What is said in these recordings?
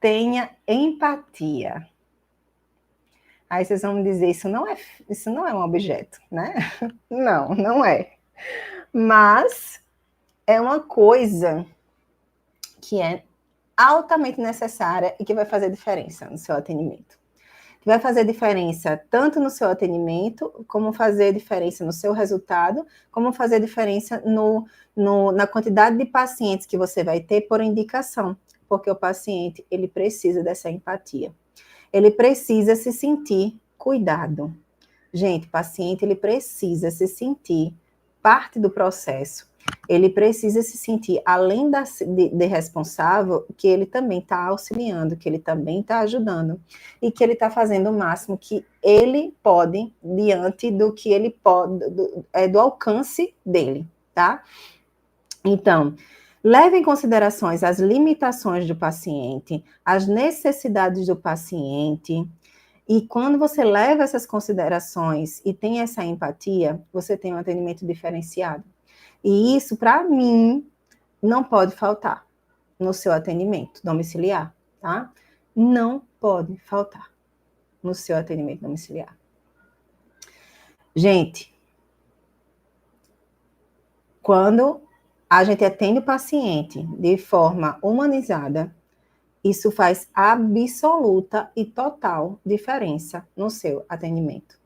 tenha empatia. Aí vocês vão me dizer, isso não é um objeto, né? Não, não é. Mas é uma coisa que é altamente necessária e que vai fazer diferença no seu atendimento. Vai fazer diferença tanto no seu atendimento, como fazer diferença no seu resultado, como fazer diferença na quantidade de pacientes que você vai ter por indicação, porque o paciente, ele precisa dessa empatia. Ele precisa se sentir cuidado. Gente, o paciente, ele precisa se sentir parte do processo. Ele precisa se sentir, além de responsável, que ele também está auxiliando, que ele também está ajudando, e que ele está fazendo o máximo que ele pode, diante do que ele pode, do alcance dele, tá? Então, leve em considerações as limitações do paciente, as necessidades do paciente, e quando você leva essas considerações e tem essa empatia, você tem um atendimento diferenciado. E isso, para mim, não pode faltar no seu atendimento domiciliar, tá? Não pode faltar no seu atendimento domiciliar. Gente, quando a gente atende o paciente de forma humanizada, isso faz absoluta e total diferença no seu atendimento.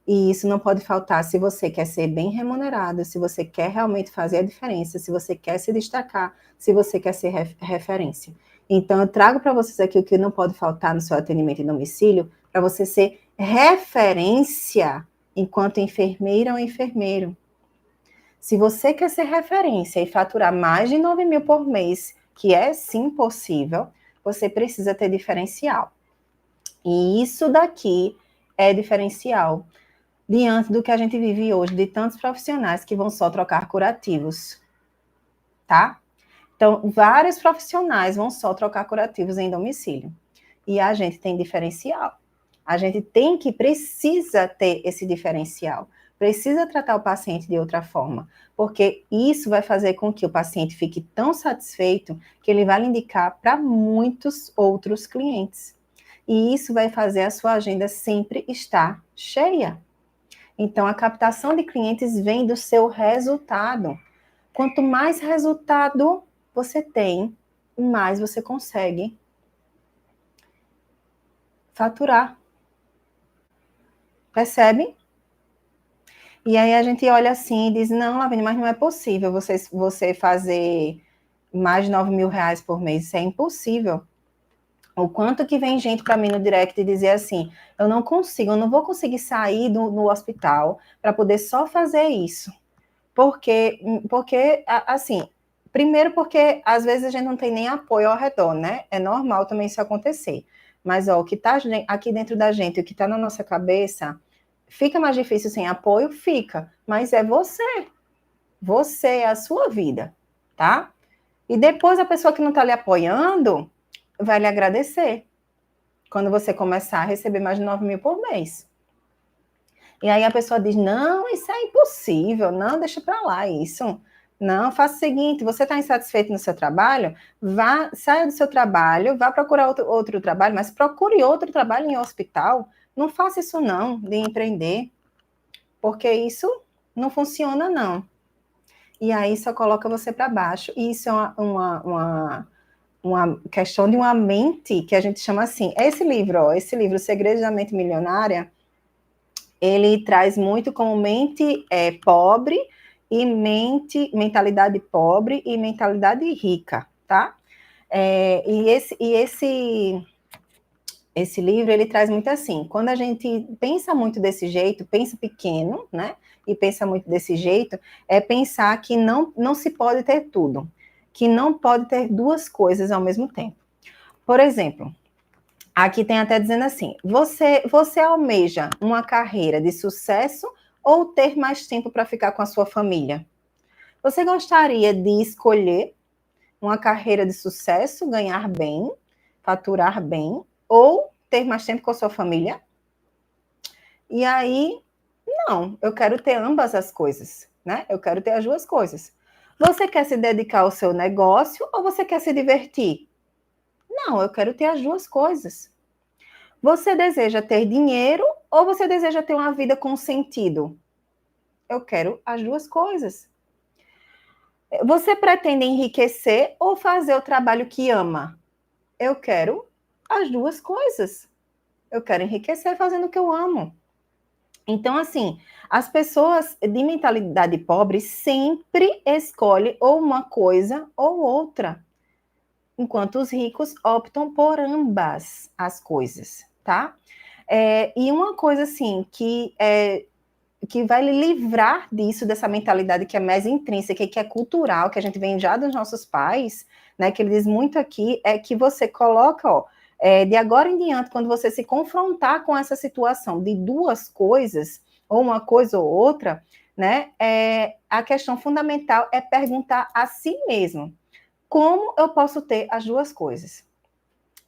E isso não pode faltar se você quer ser bem remunerado, se você quer realmente fazer a diferença, se você quer se destacar, se você quer ser referência. Então, eu trago para vocês aqui o que não pode faltar no seu atendimento em domicílio, para você ser referência enquanto enfermeira ou enfermeiro. Se você quer ser referência e faturar mais de 9 mil por mês, que é sim possível, você precisa ter diferencial. E isso daqui é diferencial diante do que a gente vive hoje, de tantos profissionais que vão só trocar curativos, tá? Então, vários profissionais vão só trocar curativos em domicílio. E a gente tem diferencial. A gente precisa ter esse diferencial. Precisa tratar o paciente de outra forma, porque isso vai fazer com que o paciente fique tão satisfeito que ele vai lhe indicar para muitos outros clientes. E isso vai fazer a sua agenda sempre estar cheia. Então, a captação de clientes vem do seu resultado. Quanto mais resultado você tem, mais você consegue faturar. Percebe? E aí a gente olha assim e diz, não, Lavínia, mas não é possível você fazer mais de 9 mil reais por mês. Isso é impossível. O quanto que vem gente para mim no direct e dizer assim, eu não vou conseguir sair do hospital para poder só fazer isso. Porque, assim, primeiro porque às vezes a gente não tem nem apoio ao redor, né? É normal também isso acontecer. Mas, ó, o que está aqui dentro da gente, o que está na nossa cabeça, fica mais difícil sem apoio? Fica. Mas é você. Você é a sua vida, tá? E depois a pessoa que não está lhe apoiando vai lhe agradecer. Quando você começar a receber mais de 9 mil por mês. E aí a pessoa diz, não, isso é impossível, não, deixa para lá isso. Não, faça o seguinte, você está insatisfeito no seu trabalho, saia do seu trabalho, vá procurar outro trabalho, mas procure outro trabalho em hospital. Não faça isso não, de empreender, porque isso não funciona não. E aí só coloca você para baixo. E isso é uma questão de uma mente que a gente chama assim. Esse livro, Segredos da Mente Milionária, ele traz muito como mente pobre e mentalidade pobre e mentalidade rica, tá? Esse livro, ele traz muito assim, quando a gente pensa muito desse jeito, pensa pequeno, né? E pensa muito desse jeito, é pensar que não se pode ter tudo, que não pode ter duas coisas ao mesmo tempo. Por exemplo, aqui tem até dizendo assim, você almeja uma carreira de sucesso ou ter mais tempo para ficar com a sua família? Você gostaria de escolher uma carreira de sucesso, ganhar bem, faturar bem, ou ter mais tempo com a sua família? E aí, não, eu quero ter ambas as coisas, né? Eu quero ter as duas coisas. Você quer se dedicar ao seu negócio ou você quer se divertir? Não, eu quero ter as duas coisas. Você deseja ter dinheiro ou você deseja ter uma vida com sentido? Eu quero as duas coisas. Você pretende enriquecer ou fazer o trabalho que ama? Eu quero as duas coisas. Eu quero enriquecer fazendo o que eu amo. Então, assim, as pessoas de mentalidade pobre sempre escolhem ou uma coisa ou outra, enquanto os ricos optam por ambas as coisas, tá? E uma coisa, assim, que vai lhe livrar disso, dessa mentalidade que é mais intrínseca e que é cultural, que a gente vem já dos nossos pais, né, que ele diz muito aqui, é que você coloca, ó, de agora em diante, quando você se confrontar com essa situação de duas coisas, ou uma coisa ou outra, né, a questão fundamental é perguntar a si mesmo, como eu posso ter as duas coisas?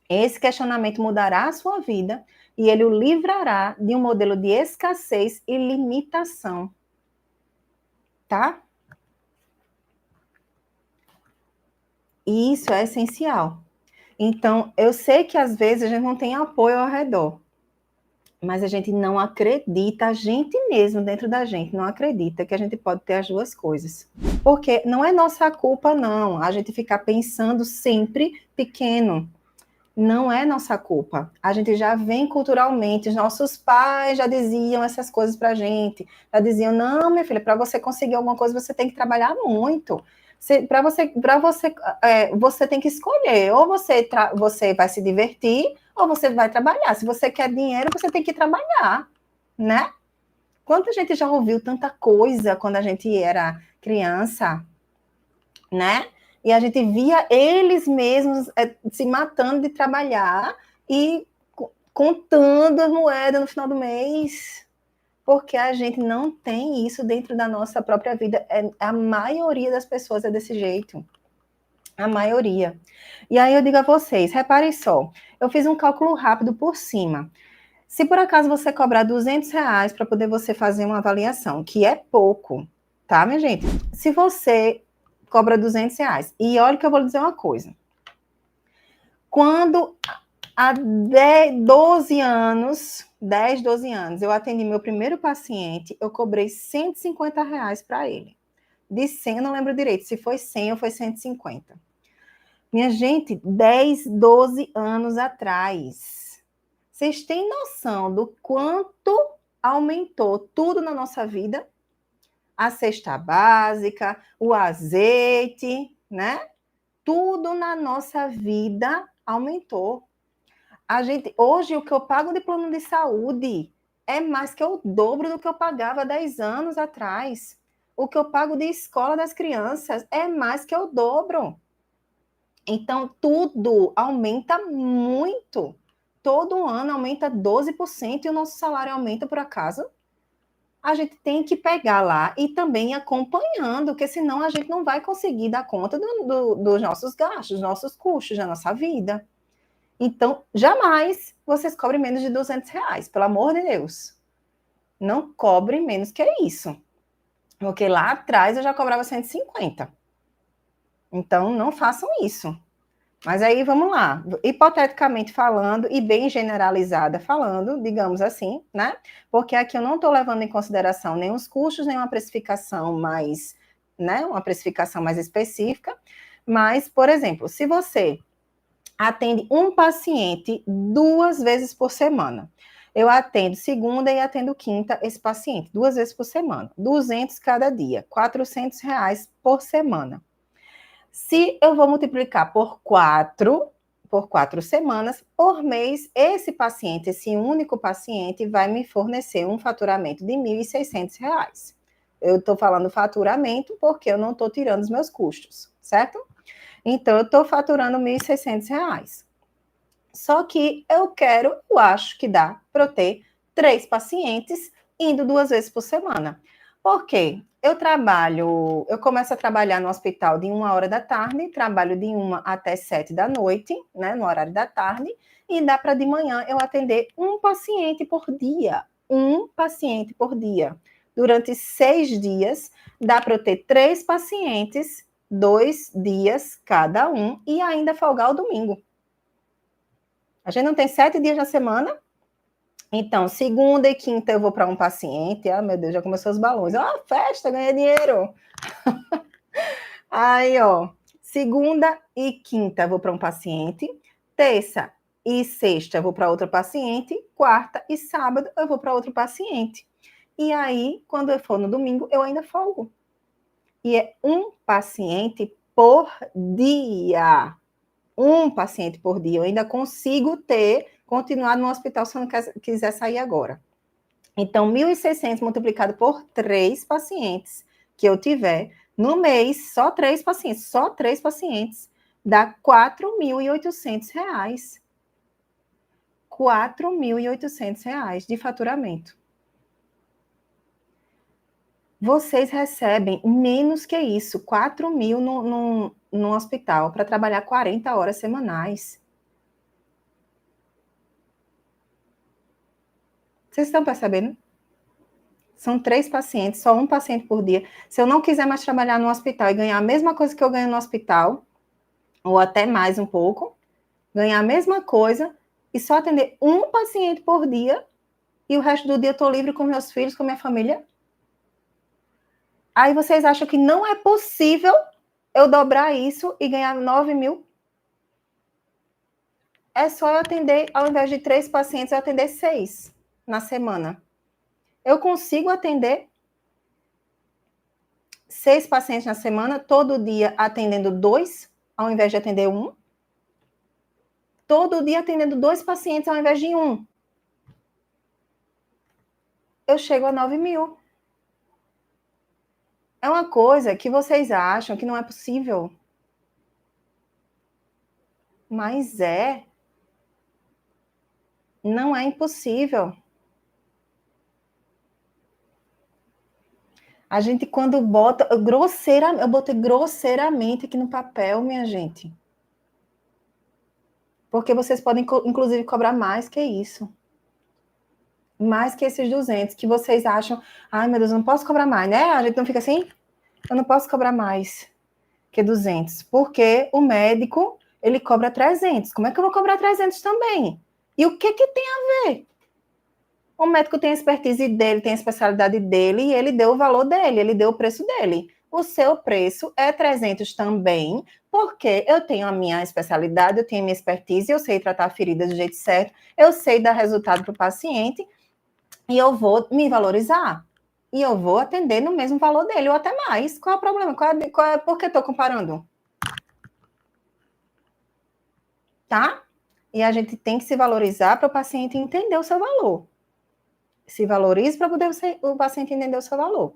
Esse questionamento mudará a sua vida e ele o livrará de um modelo de escassez e limitação. Tá? E isso é essencial. Então, eu sei que às vezes a gente não tem apoio ao redor, mas a gente não acredita, a gente mesmo dentro da gente não acredita que a gente pode ter as duas coisas. Porque não é nossa culpa, não, a gente ficar pensando sempre pequeno. Não é nossa culpa. A gente já vem culturalmente, os nossos pais já diziam essas coisas pra gente. Já diziam, não, minha filha, para você conseguir alguma coisa, você tem que trabalhar muito. Você tem que escolher, ou você vai se divertir, ou você vai trabalhar. Se você quer dinheiro, você tem que trabalhar, né? Quanta gente já ouviu tanta coisa quando a gente era criança, né? E a gente via eles mesmos se matando de trabalhar e contando as moedas no final do mês, porque a gente não tem isso dentro da nossa própria vida. A maioria das pessoas é desse jeito. A maioria. E aí eu digo a vocês, reparem só, eu fiz um cálculo rápido por cima. Se por acaso você cobrar R$ 200 para poder você fazer uma avaliação, que é pouco, tá, minha gente? Se você cobra R$ 200, e olha que eu vou lhe dizer uma coisa. Quando há 12 anos, eu atendi meu primeiro paciente, eu cobrei R$ 150 para ele. De 100, eu não lembro direito se foi 100 ou foi 150. Minha gente, 10, 12 anos atrás. Vocês têm noção do quanto aumentou tudo na nossa vida? A cesta básica, o azeite, né? Tudo na nossa vida aumentou. Hoje, o que eu pago de plano de saúde é mais que o dobro do que eu pagava 10 anos atrás. O que eu pago de escola das crianças é mais que o dobro. Então, tudo aumenta muito. Todo ano aumenta 12% e o nosso salário aumenta por acaso. A gente tem que pegar lá e também ir acompanhando, porque senão a gente não vai conseguir dar conta dos nossos gastos, dos nossos custos, da nossa vida. Então, jamais vocês cobrem menos de R$ 200, pelo amor de Deus. Não cobrem menos que isso. Porque lá atrás eu já cobrava 150. Então, não façam isso. Mas aí, vamos lá. Hipoteticamente falando, e bem generalizada falando, digamos assim, né? Porque aqui eu não estou levando em consideração nem os custos, nem uma precificação mais, né? Uma precificação mais específica. Mas, por exemplo, se você atende um paciente 2 vezes por semana. Eu atendo segunda e atendo quinta esse paciente, 2 vezes por semana. 200 cada dia, R$ 400 por semana. Se eu vou multiplicar por 4 semanas, por mês, esse único paciente vai me fornecer um faturamento de R$ 1.600. Eu estou falando faturamento porque eu não estou tirando os meus custos, certo? Então, eu estou faturando R$ 1.600. Só que eu acho que dá para eu ter 3 pacientes indo 2 vezes por semana. Por quê? Eu começo a trabalhar no hospital de 1h da tarde, trabalho de 1 até 7 da noite, né, no horário da tarde, e dá para de manhã eu atender um paciente por dia. Um paciente por dia. Durante 6 dias, dá para eu ter 3 pacientes, 2 dias cada um, e ainda folgar o domingo. A gente não tem 7 dias na semana. Então, segunda e quinta eu vou para um paciente. Ah, meu Deus, já começou os balões. Ah, festa, ganhei dinheiro. Aí, ó, segunda e quinta eu vou para um paciente. Terça e sexta eu vou para outro paciente. Quarta e sábado eu vou para outro paciente. E aí, quando eu for no domingo, eu ainda folgo. E é um paciente por dia. Um paciente por dia. Eu ainda consigo continuar no hospital se eu não quiser sair agora. Então, 1.600 multiplicado por 3 pacientes que eu tiver no mês, só 3 pacientes, dá R$ 4.800. R$ 4.800 de faturamento. Vocês recebem menos que isso, 4 mil no hospital, para trabalhar 40 horas semanais. Vocês estão percebendo? São 3 pacientes, só um paciente por dia. Se eu não quiser mais trabalhar no hospital e ganhar a mesma coisa que eu ganho no hospital, ou até mais um pouco, ganhar a mesma coisa e só atender um paciente por dia, e o resto do dia eu estou livre com meus filhos, com minha família. Aí vocês acham que não é possível eu dobrar isso e ganhar 9 mil? É só eu atender, ao invés de 3 pacientes, eu atender 6 na semana. Eu consigo atender 6 pacientes na semana, todo dia atendendo 2, ao invés de atender 1. Todo dia atendendo 2 pacientes, ao invés de 1. Eu chego a 9 mil. É uma coisa que vocês acham que não é possível. Mas é. Não é impossível. A gente, quando bota grosseiramente, eu botei grosseiramente aqui no papel, minha gente. Porque vocês podem, inclusive, cobrar mais que isso. Mais que esses 200, que vocês acham, ai, meu Deus, eu não posso cobrar mais, né? A gente não fica assim? Eu não posso cobrar mais que 200, porque o médico, ele cobra 300. Como é que eu vou cobrar 300 também? E o que tem a ver? O médico tem a expertise dele, tem a especialidade dele, e ele deu o valor dele, ele deu o preço dele. O seu preço é 300 também, porque eu tenho a minha especialidade, eu tenho a minha expertise, eu sei tratar a ferida do jeito certo, eu sei dar resultado para o paciente, e eu vou me valorizar. E eu vou atender no mesmo valor dele, ou até mais. Qual é o problema? Por que estou comparando? Tá? E a gente tem que se valorizar para o paciente entender o seu valor. Se valorize para poder o paciente entender o seu valor.